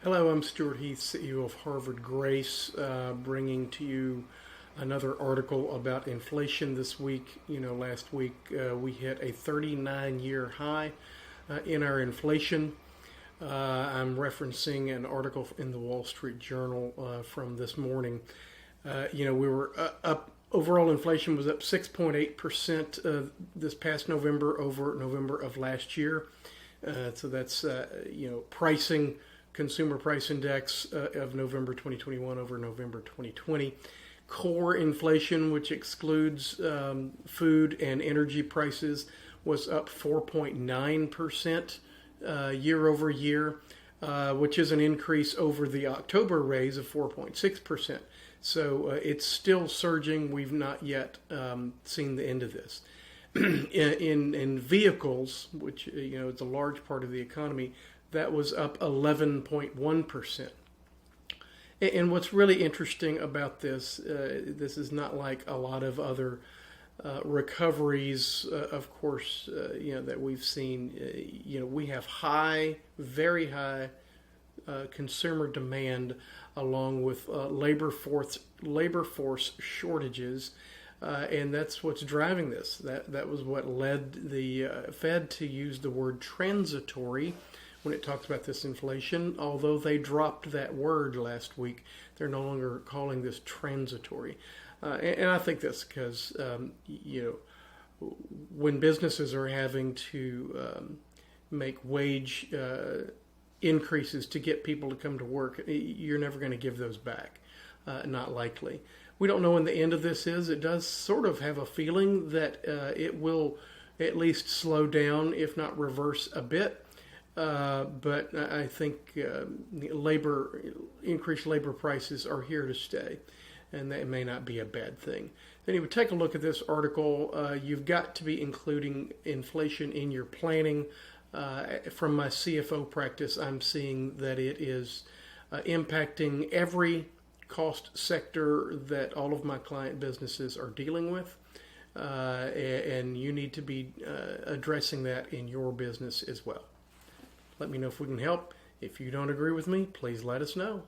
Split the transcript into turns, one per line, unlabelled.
Hello, I'm Stewart Heath, CEO of Harvard Grace, bringing to you another article about inflation this week. Last week we hit a 39-year high in our inflation. I'm referencing an article in the Wall Street Journal from this morning. We were up. Overall inflation was up 6.8% this past November over November of last year. So that's pricing. Consumer Price Index of November 2021 over November 2020. Core inflation, which excludes food and energy prices, was up 4.9% year over year, which is an increase over the October raise of 4.6%. So it's still surging. We've not yet seen the end of this. in vehicles, which is a large part of the economy, that was up 11.1%. And what's really interesting about this, this is not like a lot of other recoveries, of course, that we've seen. We have very high consumer demand, along with labor force shortages. And that's what's driving this. That was what led the Fed to use the word transitory when it talks about this inflation. Although they dropped that word last week, they're no longer calling this transitory. And I think that's because, when businesses are having to make wage increases to get people to come to work, you're never going to give those back. Not likely. We don't know when the end of this is. It does sort of have a feeling that it will at least slow down, if not reverse a bit. But I think increased labor prices are here to stay, and that may not be a bad thing. Anyway, take a look at this article. You've got to be including inflation in your planning. From my CFO practice, I'm seeing that it is impacting every cost sector that all of my client businesses are dealing with. And you need to be addressing that in your business as well. Let me know if we can help. If you don't agree with me, please let us know.